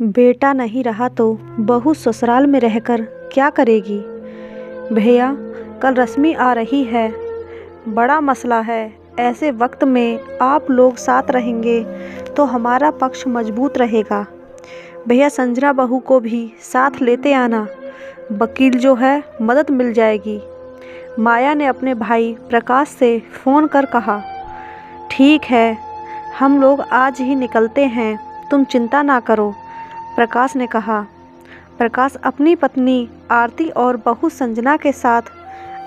बेटा नहीं रहा तो बहू ससुराल में रहकर क्या करेगी। भैया कल रश्मि आ रही है, बड़ा मसला है। ऐसे वक्त में आप लोग साथ रहेंगे तो हमारा पक्ष मजबूत रहेगा। भैया संजना बहू को भी साथ लेते आना, वकील जो है मदद मिल जाएगी। माया ने अपने भाई प्रकाश से फ़ोन कर कहा। ठीक है, हम लोग आज ही निकलते हैं, तुम चिंता ना करो, प्रकाश ने कहा। प्रकाश अपनी पत्नी आरती और बहू संजना के साथ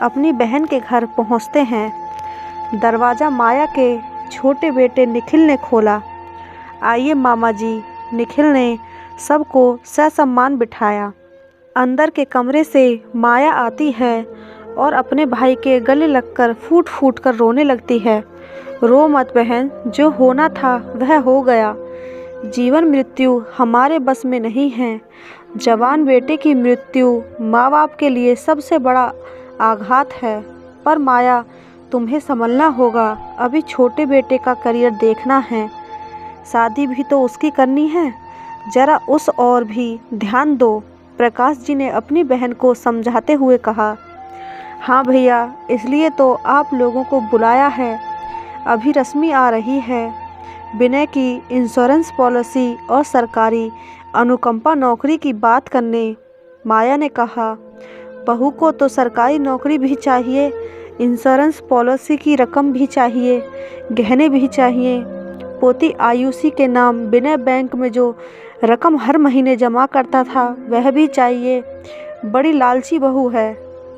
अपनी बहन के घर पहुंचते हैं। दरवाज़ा माया के छोटे बेटे निखिल ने खोला। आइए मामा जी, निखिल ने सबको ससम्मान बिठाया। अंदर के कमरे से माया आती है और अपने भाई के गले लगकर फूट फूट कर रोने लगती है। रो मत बहन, जो होना था वह हो गया। जीवन मृत्यु हमारे बस में नहीं है। जवान बेटे की मृत्यु माँ बाप के लिए सबसे बड़ा आघात है। पर माया, तुम्हें संभलना होगा, अभी छोटे बेटे का करियर देखना है, शादी भी तो उसकी करनी है, ज़रा उस और भी ध्यान दो, प्रकाश जी ने अपनी बहन को समझाते हुए कहा। हाँ भैया, इसलिए तो आप लोगों को बुलाया है। अभी रश्मि आ रही है। विनय की इंश्योरेंस पॉलिसी और सरकारी अनुकंपा नौकरी की बात करने माया ने कहा। बहू को तो सरकारी नौकरी भी चाहिए, इंश्योरेंस पॉलिसी की रकम भी चाहिए, गहने भी चाहिए। पोती आयुषी के नाम विनय बैंक में जो रकम हर महीने जमा करता था वह भी चाहिए। बड़ी लालची बहू है।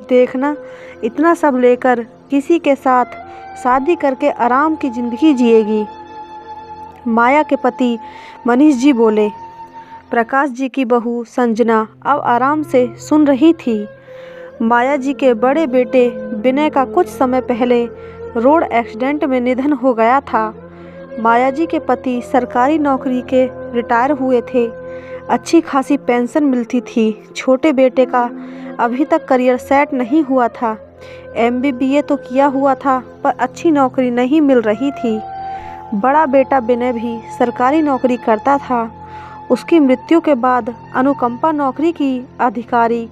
देखना, इतना सब लेकर किसी के साथ शादी करके आराम की ज़िंदगी जिएगी। माया के पति मनीष जी बोले। प्रकाश जी की बहू संजना अब आराम से सुन रही थी। माया जी के बड़े बेटे विनय का कुछ समय पहले रोड एक्सीडेंट में निधन हो गया था। माया जी के पति सरकारी नौकरी के रिटायर हुए थे, अच्छी खासी पेंशन मिलती थी। छोटे बेटे का अभी तक करियर सेट नहीं हुआ था। MBA तो किया हुआ था पर अच्छी नौकरी नहीं मिल रही थी। बड़ा बेटा विनय भी सरकारी नौकरी करता था। उसकी मृत्यु के बाद अनुकंपा नौकरी की अधिकारी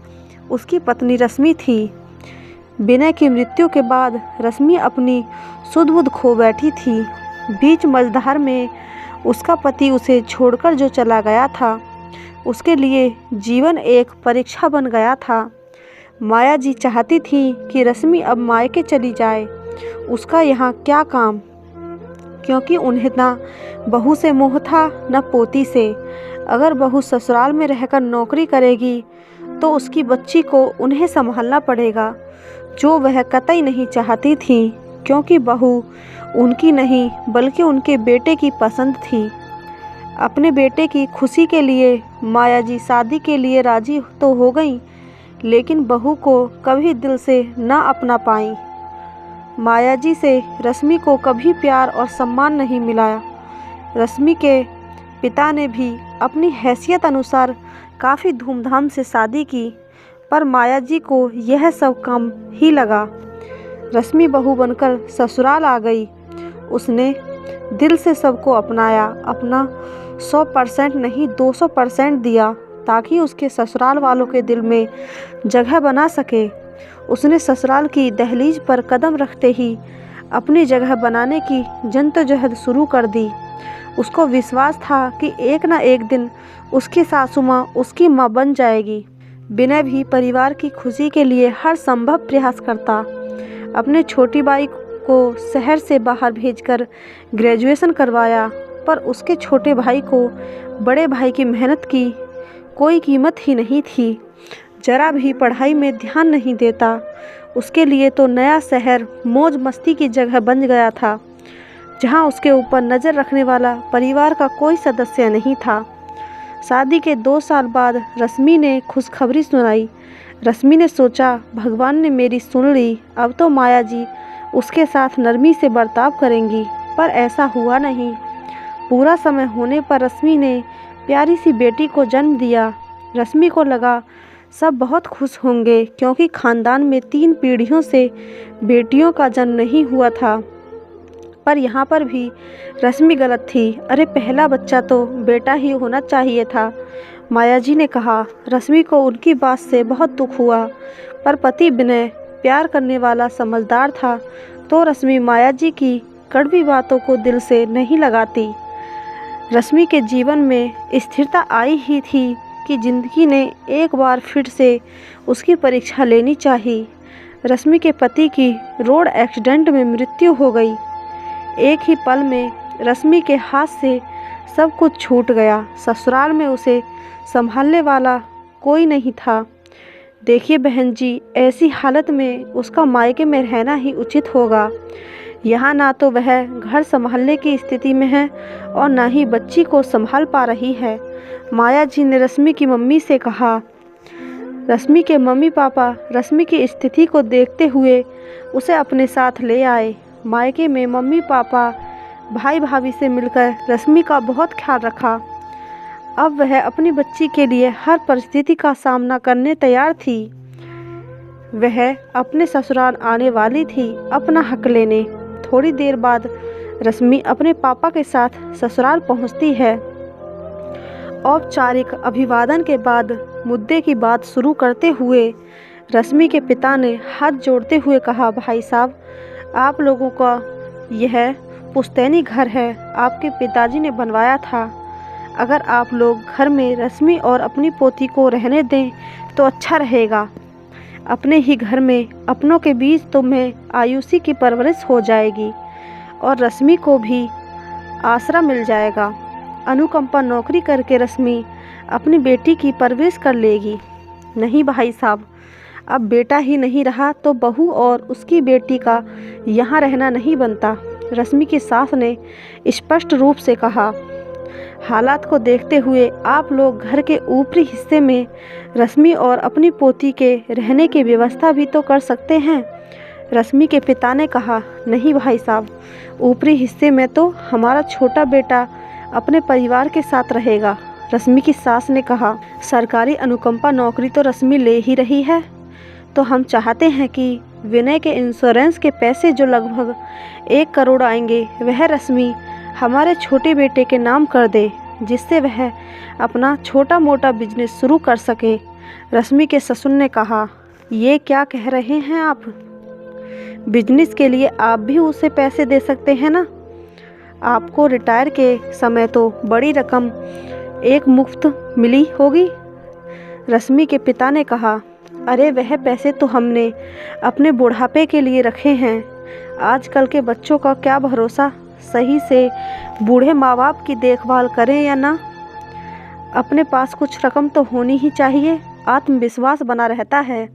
उसकी पत्नी रश्मि थी। विनय की मृत्यु के बाद रश्मि अपनी सुध बुध खो बैठी थी। बीच मझधार में उसका पति उसे छोड़कर जो चला गया था, उसके लिए जीवन एक परीक्षा बन गया था। माया जी चाहती थी कि रश्मि अब मायके चली जाए, उसका यहाँ क्या काम, क्योंकि उन्हें ना बहू से मोह था न पोती से। अगर बहू ससुराल में रहकर नौकरी करेगी तो उसकी बच्ची को उन्हें संभालना पड़ेगा, जो वह कतई नहीं चाहती थी, क्योंकि बहू उनकी नहीं बल्कि उनके बेटे की पसंद थी। अपने बेटे की खुशी के लिए माया जी शादी के लिए राजी तो हो गईं, लेकिन बहू को कभी दिल से ना अपना पाई। माया जी से रश्मि को कभी प्यार और सम्मान नहीं मिला। रश्मि के पिता ने भी अपनी हैसियत अनुसार काफ़ी धूमधाम से शादी की, पर माया जी को यह सब कम ही लगा। रश्मि बहू बनकर ससुराल आ गई। उसने दिल से सबको अपनाया, अपना 100% नहीं 200% दिया, ताकि उसके ससुराल वालों के दिल में जगह बना सके। उसने ससुराल की दहलीज पर कदम रखते ही अपनी जगह बनाने की जद्दोजहद शुरू कर दी। उसको विश्वास था कि एक ना एक दिन उसकी सासू माँ उसकी माँ बन जाएगी। विनय भी परिवार की खुशी के लिए हर संभव प्रयास करता। अपने छोटी बाई को शहर से बाहर भेजकर ग्रेजुएशन करवाया, पर उसके छोटे भाई को बड़े भाई की मेहनत की कोई कीमत ही नहीं थी। जरा भी पढ़ाई में ध्यान नहीं देता। उसके लिए तो नया शहर मौज मस्ती की जगह बन गया था, जहां उसके ऊपर नज़र रखने वाला परिवार का कोई सदस्य नहीं था। शादी के 2 साल बाद रश्मि ने खुशखबरी सुनाई। रश्मि ने सोचा, भगवान ने मेरी सुन ली, अब तो माया जी उसके साथ नरमी से बर्ताव करेंगी, पर ऐसा हुआ नहीं। पूरा समय होने पर रश्मि ने प्यारी सी बेटी को जन्म दिया। रश्मि को लगा सब बहुत खुश होंगे, क्योंकि खानदान में 3 पीढ़ियों से बेटियों का जन्म नहीं हुआ था। पर यहाँ पर भी रश्मि गलत थी। अरे पहला बच्चा तो बेटा ही होना चाहिए था। माया जी ने कहा। रश्मि को उनकी बात से बहुत दुख हुआ, पर पति विनय प्यार करने वाला समझदार था, तो रश्मि माया जी की कड़वी बातों को दिल से नहीं लगाती। रश्मि के जीवन में स्थिरता आई ही थी कि जिंदगी ने एक बार फिर से उसकी परीक्षा लेनी चाहिए। रश्मि के पति की रोड एक्सीडेंट में मृत्यु हो गई। एक ही पल में रश्मि के हाथ से सब कुछ छूट गया। ससुराल में उसे संभालने वाला कोई नहीं था। देखिए बहन जी, ऐसी हालत में उसका मायके में रहना ही उचित होगा। यहाँ ना तो वह घर संभालने की स्थिति में है और ना ही बच्ची को संभाल पा रही है। माया जी ने रश्मि की मम्मी से कहा। रश्मि के मम्मी पापा रश्मि की स्थिति को देखते हुए उसे अपने साथ ले आए। मायके में मम्मी पापा भाई भाभी से मिलकर रश्मि का बहुत ख्याल रखा। अब वह अपनी बच्ची के लिए हर परिस्थिति का सामना करने तैयार थी। वह अपने ससुराल आने वाली थी अपना हक लेने। थोड़ी देर बाद रश्मि अपने पापा के साथ ससुराल पहुंचती है। औपचारिक अभिवादन के बाद मुद्दे की बात शुरू करते हुए रश्मि के पिता ने हाथ जोड़ते हुए कहा, भाई साहब, आप लोगों का यह पुश्तैनी घर है, आपके पिताजी ने बनवाया था। अगर आप लोग घर में रश्मि और अपनी पोती को रहने दें तो अच्छा रहेगा। अपने ही घर में अपनों के बीच तुम्हें आयुषी की परवरिश हो जाएगी और रश्मि को भी आसरा मिल जाएगा। अनुकंपा नौकरी करके रश्मि अपनी बेटी की परवरिश कर लेगी। नहीं भाई साहब, अब बेटा ही नहीं रहा तो बहू और उसकी बेटी का यहाँ रहना नहीं बनता। रश्मि की सास ने स्पष्ट रूप से कहा। हालात को देखते हुए आप लोग घर के ऊपरी हिस्से में रश्मि और अपनी पोती के रहने की व्यवस्था भी तो कर सकते हैं। रश्मि के पिता ने कहा, नहीं भाई साहब, ऊपरी हिस्से में तो हमारा छोटा बेटा अपने परिवार के साथ रहेगा। रश्मि की सास ने कहा, सरकारी अनुकंपा नौकरी तो रश्मि ले ही रही है, तो हम चाहते हैं कि विनय के इंश्योरेंस के पैसे जो लगभग 1 करोड़ आएंगे वह रश्मि हमारे छोटे बेटे के नाम कर दे, जिससे वह अपना छोटा मोटा बिजनेस शुरू कर सके। रश्मि के ससुर ने कहा, ये क्या कह रहे हैं आप? बिजनेस के लिए आप भी उसे पैसे दे सकते हैं ना। आपको रिटायर के समय तो बड़ी रकम एक मुफ्त मिली होगी। रश्मि के पिता ने कहा, अरे वह पैसे तो हमने अपने बुढ़ापे के लिए रखे हैं। आजकल के बच्चों का क्या भरोसा, सही से बूढ़े माँ बाप की देखभाल करें या ना। अपने पास कुछ रकम तो होनी ही चाहिए, आत्मविश्वास बना रहता है।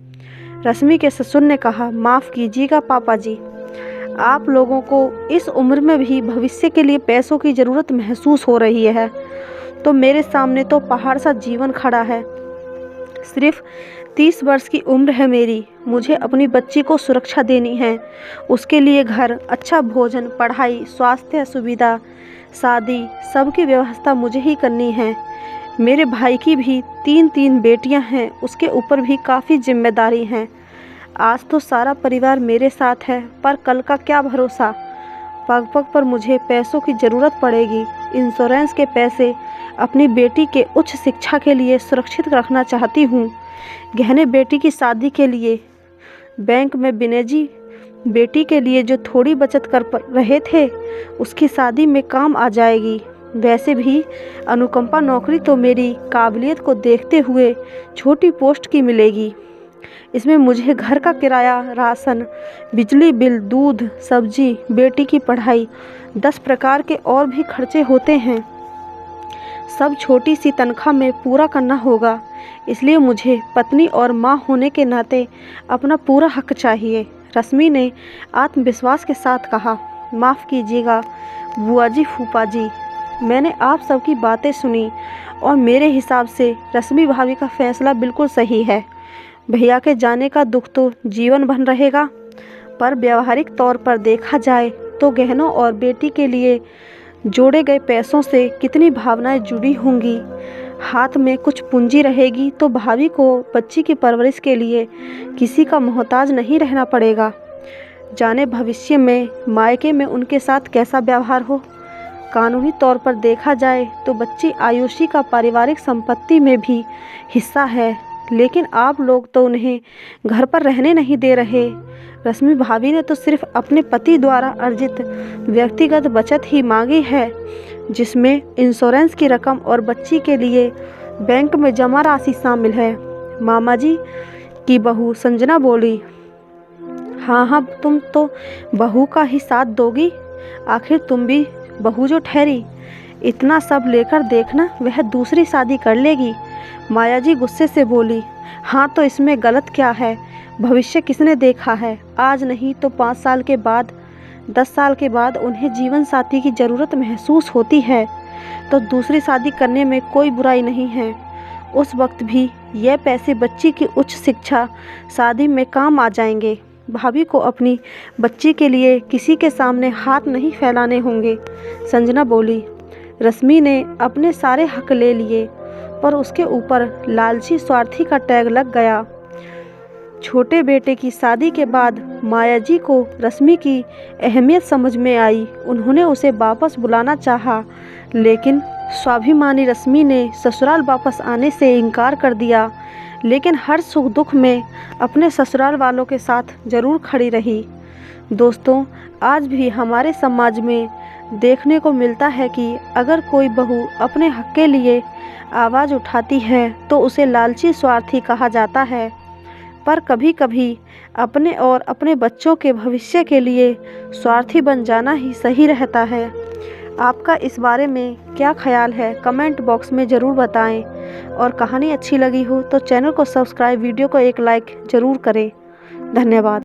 रश्मि के ससुर ने कहा, माफ़ कीजिएगा पापा जी, आप लोगों को इस उम्र में भी भविष्य के लिए पैसों की ज़रूरत महसूस हो रही है, तो मेरे सामने तो पहाड़ सा जीवन खड़ा है। सिर्फ 30 वर्ष की उम्र है मेरी। मुझे अपनी बच्ची को सुरक्षा देनी है। उसके लिए घर, अच्छा भोजन, पढ़ाई, स्वास्थ्य सुविधा, शादी, सबकी व्यवस्था मुझे ही करनी है। मेरे भाई की भी 3 बेटियां हैं, उसके ऊपर भी काफ़ी जिम्मेदारी हैं। आज तो सारा परिवार मेरे साथ है, पर कल का क्या भरोसा। पग पग पर मुझे पैसों की ज़रूरत पड़ेगी। इंश्योरेंस के पैसे अपनी बेटी के उच्च शिक्षा के लिए सुरक्षित रखना चाहती हूँ। गहने बेटी की शादी के लिए बैंक में विनय जी बेटी के लिए जो थोड़ी बचत कर रहे थे उसकी शादी में काम आ जाएगी। वैसे भी अनुकंपा नौकरी तो मेरी काबिलियत को देखते हुए छोटी पोस्ट की मिलेगी। इसमें मुझे घर का किराया, राशन, बिजली बिल, दूध, सब्जी, बेटी की पढ़ाई, 10 प्रकार के और भी खर्चे होते हैं। सब छोटी सी तनख्वाह में पूरा करना होगा। इसलिए मुझे पत्नी और माँ होने के नाते अपना पूरा हक चाहिए। रश्मि ने आत्मविश्वास के साथ कहा, माफ़ कीजिएगा बुआ जी, फूफा जी, मैंने आप सबकी बातें सुनी और मेरे हिसाब से रश्मि भाभी का फैसला बिल्कुल सही है। भैया के जाने का दुख तो जीवन भर रहेगा, पर व्यवहारिक तौर पर देखा जाए तो गहनों और बेटी के लिए जोड़े गए पैसों से कितनी भावनाएं जुड़ी होंगी। हाथ में कुछ पूंजी रहेगी तो भाभी को बच्ची की परवरिश के लिए किसी का मोहताज नहीं रहना पड़ेगा। जाने भविष्य में मायके में उनके साथ कैसा व्यवहार हो। कानूनी तौर पर देखा जाए तो बच्ची आयुषी का पारिवारिक संपत्ति में भी हिस्सा है, लेकिन आप लोग तो उन्हें घर पर रहने नहीं दे रहे। रश्मि भाभी ने तो सिर्फ अपने पति द्वारा अर्जित व्यक्तिगत बचत ही मांगी है, जिसमें इंश्योरेंस की रकम और बच्ची के लिए बैंक में जमा राशि शामिल है। मामा जी की बहू संजना बोली, हाँ हाँ, तुम तो बहू का ही साथ दोगी, आखिर तुम भी बहू जो ठहरी। इतना सब लेकर देखना वह दूसरी शादी कर लेगी। माया जी गुस्से से बोली, हाँ तो इसमें गलत क्या है, भविष्य किसने देखा है। आज नहीं तो 5 साल के बाद, 10 साल के बाद उन्हें जीवन साथी की ज़रूरत महसूस होती है तो दूसरी शादी करने में कोई बुराई नहीं है। उस वक्त भी यह पैसे बच्ची की उच्च शिक्षा शादी में काम आ जाएंगे। भाभी को अपनी बच्ची के लिए किसी के सामने हाथ नहीं फैलाने होंगे। संजना बोली, रश्मि ने अपने सारे हक ले लिए पर उसके ऊपर लालची स्वार्थी का टैग लग गया। छोटे बेटे की शादी के बाद माया जी को रश्मि की अहमियत समझ में आई। उन्होंने उसे वापस बुलाना चाहा, लेकिन स्वाभिमानी रश्मि ने ससुराल वापस आने से इनकार कर दिया, लेकिन हर सुख दुख में अपने ससुराल वालों के साथ ज़रूर खड़ी रही। दोस्तों, आज भी हमारे समाज में देखने को मिलता है कि अगर कोई बहू अपने हक के लिए आवाज़ उठाती है तो उसे लालची स्वार्थी कहा जाता है, पर कभी कभी अपने और अपने बच्चों के भविष्य के लिए स्वार्थी बन जाना ही सही रहता है। आपका इस बारे में क्या ख्याल है, कमेंट बॉक्स में ज़रूर बताएं। और कहानी अच्छी लगी हो तो चैनल को सब्सक्राइब, वीडियो को एक लाइक ज़रूर करें। धन्यवाद।